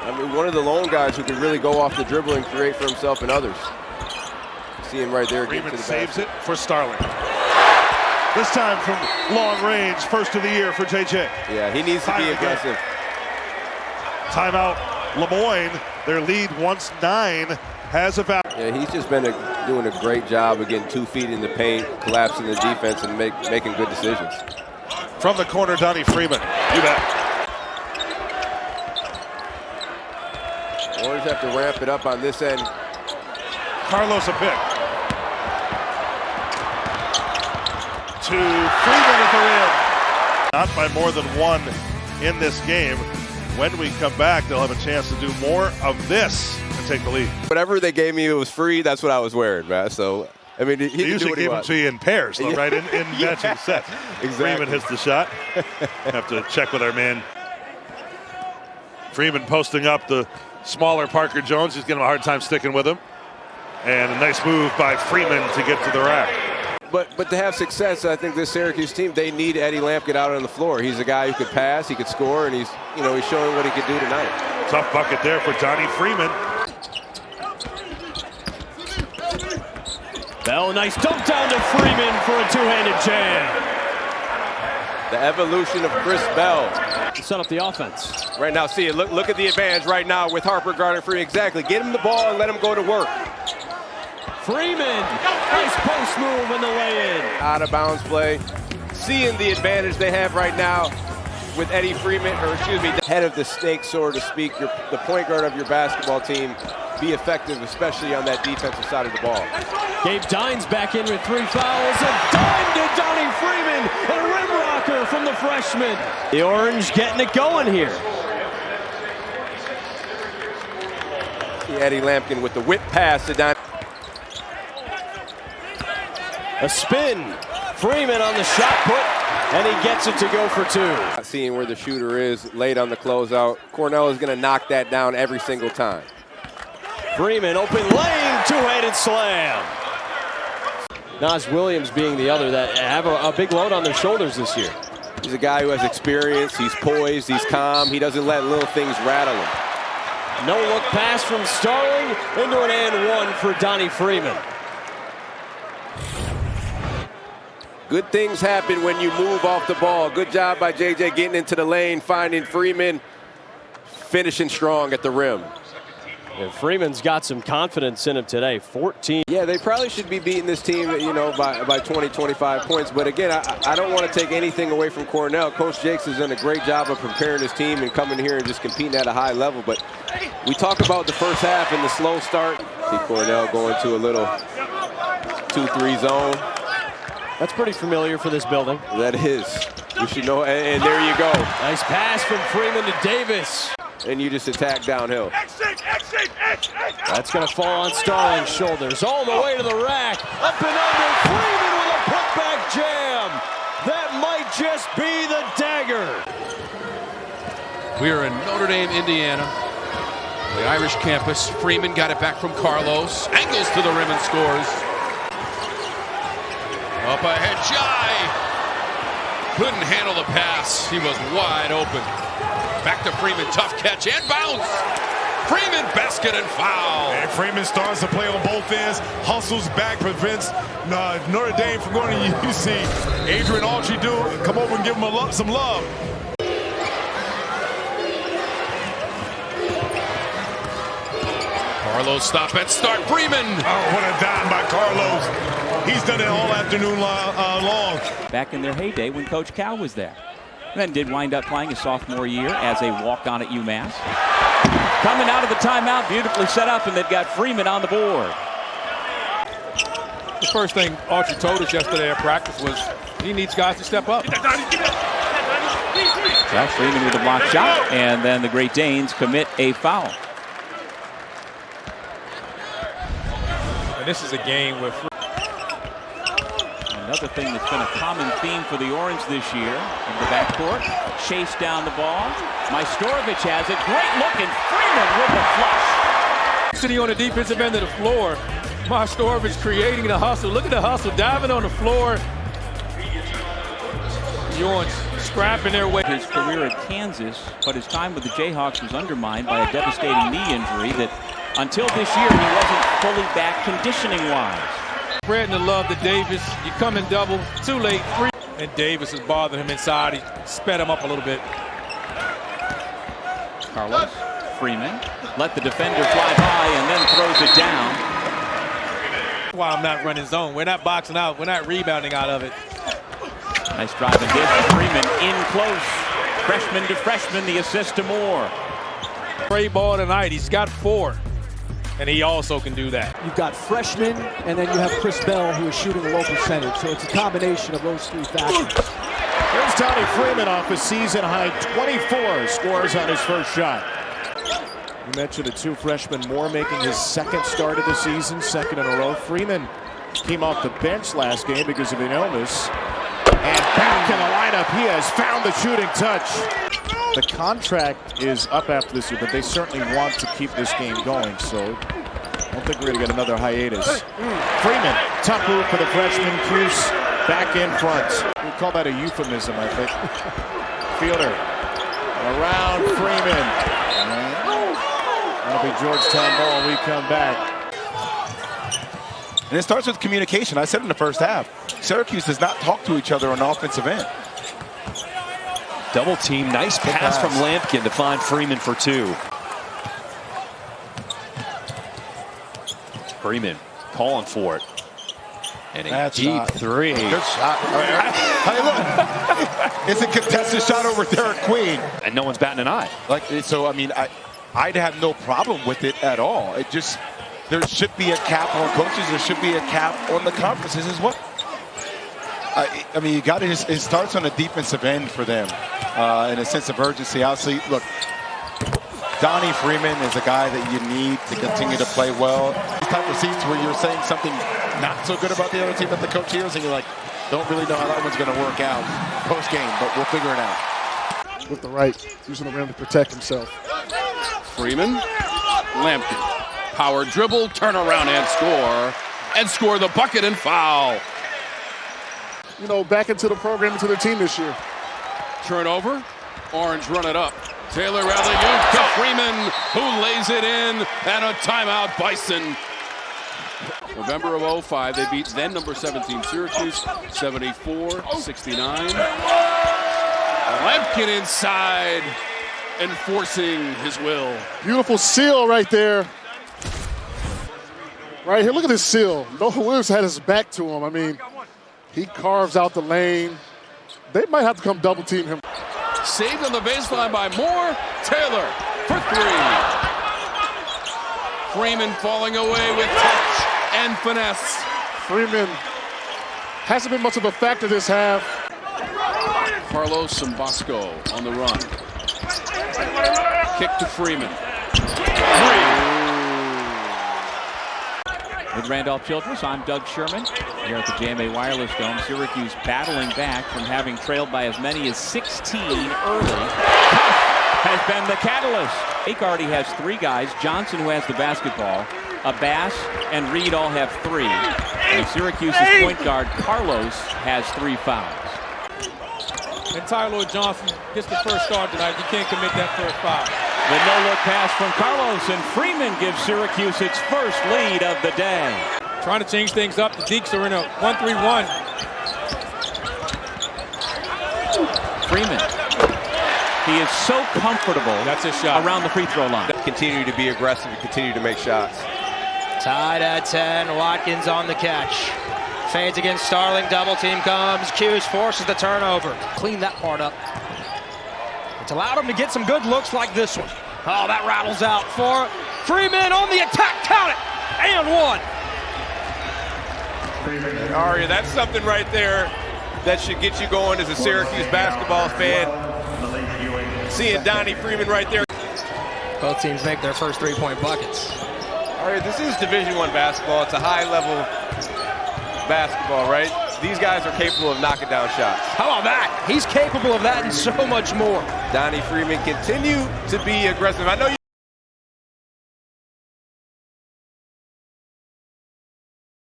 I mean, one of the lone guys who can really go off the dribble and create for himself and others. See him right there. Freeman saves it for Starling. This time from long range, first of the year for JJ. Yeah, he needs to be aggressive. Timeout, Lemoyne. Their lead once 9 has a foul. Yeah, he's just been doing a great job of getting 2 feet in the paint, collapsing the defense, and making good decisions. From the corner, Donnie Freeman. You bet. Orange have to ramp it up on this end. Carlos a pick. To Freeman at the rim. Not by more than 1 in this game. When we come back, they'll have a chance to do more of this and take the lead. Whatever they gave me, it was free. That's what I was wearing, man. So, I mean, he usually gave them to you in pairs, though, right? In matching sets. Exactly. Freeman hits the shot. Have to check with our man. Freeman posting up the smaller Parker Jones. He's getting a hard time sticking with him. And a nice move by Freeman to get to the rack. But to have success, I think this Syracuse team, they need Eddie Lampkin out on the floor. He's a guy who could pass, he could score, and he's showing what he could do tonight. Tough bucket there for Donnie Freeman. Bell, nice dunk down to Freeman for a two-handed jam. The evolution of Chris Bell. Set up the offense. Right now, see it. Look at the advantage right now with Harper guarding Freeman. Exactly. Get him the ball and let him go to work. Freeman, nice post move in the lay-in. Out of bounds play. Seeing the advantage they have right now with Eddie Freeman, or excuse me, the head of the snake, so to speak, the point guard of your basketball team, be effective, especially on that defensive side of the ball. Gabe Dines back in with 3 fouls. A dime to Donnie Freeman, and a rim rocker from the freshman. The Orange getting it going here. See Eddie Lampkin with the whip pass to Donnie. A spin. Freeman on the shot put, and he gets it to go for 2. Not seeing where the shooter is late on the closeout. Cornell is going to knock that down every single time. Freeman open lane, two-handed slam. Nas Williams being the other that have a big load on their shoulders this year. He's a guy who has experience. He's poised. He's calm. He doesn't let little things rattle him. No look pass from Starling into an and 1 for Donnie Freeman. Good things happen when you move off the ball. Good job by JJ getting into the lane, finding Freeman, finishing strong at the rim. And Freeman's got some confidence in him today. 14. Yeah, they probably should be beating this team, by 20, 25 points. But again, I don't want to take anything away from Cornell. Coach Jakes has done a great job of preparing his team and coming here and just competing at a high level. But we talk about the first half and the slow start. See Cornell going to a little 2-3 zone. That's pretty familiar for this building. That is. You should know, and there you go. Nice pass from Freeman to Davis. And you just attack downhill. That's going to fall on Starling's shoulders. All the way to the rack. Up and under. Freeman with a putback jam. That might just be the dagger. We are in Notre Dame, Indiana. The Irish campus. Freeman got it back from Carlos. Angles to the rim and scores. Up ahead, Jai. Couldn't handle the pass. He was wide open. Back to Freeman, tough catch and bounce. Freeman, basket and foul. And Freeman starts to play on both ends, hustles back, prevents Notre Dame from going to UC. Adrian Autry come over and give him some love. Carlos stop and start. Freeman. Oh, what a dime by Carlos. He's done it all afternoon long. Back in their heyday when Coach Cal was there. Then did wind up playing his sophomore year as a walk-on at UMass. Coming out of the timeout, beautifully set up, and they've got Freeman on the board. The first thing Autry told us yesterday at practice was he needs guys to step up. Josh Freeman with a block shot, and then the Great Danes commit a foul. And this is a game where Another thing that's been a common theme for the Orange this year in the backcourt. Chase down the ball. Majstorovic has it. Great look, and Freeman with the flush. Sitting on the defensive end of the floor, Majstorovic creating the hustle. Look at the hustle, diving on the floor. The Orange scrapping their way. His career at Kansas, but his time with the Jayhawks was undermined by a devastating knee injury that until this year he wasn't fully back conditioning-wise. Spreading the love to Davis. You come in double, too late, free. And Davis is bothering him inside. He sped him up a little bit. Carlos Freeman let the defender fly by and then throws it down. That's why I'm not running zone. We're not boxing out. We're not rebounding out of it. Nice drive and dish. Freeman in close. Freshman to freshman, the assist to Moore. Great ball tonight. He's got 4. And he also can do that. You've got freshmen, and then you have Chris Bell, who is shooting a low percentage. So it's a combination of those 3 factors. Here's Donnie Freeman off his season-high 24 scores on his first shot. You mentioned the 2 freshmen, Moore making his 2nd start of the season, 2nd in a row. Freeman came off the bench last game because of an illness. And back in the lineup, he has found the shooting touch. The contract is up after this year, but they certainly want to keep this game going, so I don't think we're going to get another hiatus. Freeman, tough move for the freshman. Cruz back in front. We call that a euphemism, I think. Fielder around Freeman. That'll be Georgetown ball when we come back. And it starts with communication. I said in the first half, Syracuse does not talk to each other on the offensive end. Double team, nice pass from Lampkin to find Freeman for 2. Freeman calling for it. And a deep 3. Good shot. Hey, look. It's a contested shot over Derek Queen. And no one's batting an eye. So, I mean, I'd have no problem with it at all. It just, there should be a cap on coaches. There should be a cap on the conferences as well. I mean, you got to it starts on the defensive end for them in a sense of urgency. Obviously, look, Donnie Freeman is a guy that you need to continue to play well. These type of seats where you're saying something not so good about the other team that the coach hears, and you're like, don't really know how that one's going to work out post-game, but we'll figure it out. With the right, using the rim to protect himself. Freeman, Lampkin, power dribble, turn around and score the bucket and foul. You know, back into the program, into the team this year. Turnover, Orange run it up. Taylor alley-oop to Freeman, who lays it in, and a timeout, Bison. November of 05, they beat then number 17 Syracuse, 74-69. Lampkin inside, enforcing his will. Beautiful seal right there. Right here, look at this seal. Noah Williams had his back to him. I mean, he carves out the lane. They might have to come double team him. Saved on the baseline by Moore. Taylor for 3. Freeman falling away with touch and finesse. Freeman hasn't been much of a factor this half. Carlos Bosco on the run. Kick to Freeman. 3. With Randolph Childress, I'm Doug Sherman here at the JMA Wireless Dome. Syracuse battling back from having trailed by as many as 16 early. Has been the catalyst. Ake already has 3 guys. Johnson, who has the basketball, Abbas and Reed all have 3. And Syracuse's point guard, Carlos, has 3 fouls. And Tyler Johnson gets the first start tonight. You can't commit that first foul. The no-look pass from Carlos, and Freeman gives Syracuse its first lead of the day. Trying to change things up. The Deeks are in a 1-3-1. Freeman. He is so comfortable. That's his shot. Around the free throw line. Continue to be aggressive and continue to make shots. Tied at 10. Watkins on the catch. Fades against Starling. Double team comes. Hughes forces the turnover. Clean that part up. It's allowed him to get some good looks like this one. Oh, that rattles out for Freeman on the attack. Count it. And 1. Aria, that's something right there that should get you going as a Syracuse basketball fan. Seeing Donnie Freeman right there. Both teams make their first 3-point buckets. Aria, this is Division I basketball. It's a high-level basketball, right? These guys are capable of knocking down shots. How about that? He's capable of that and so much more. Donnie Freeman continue to be aggressive. I know you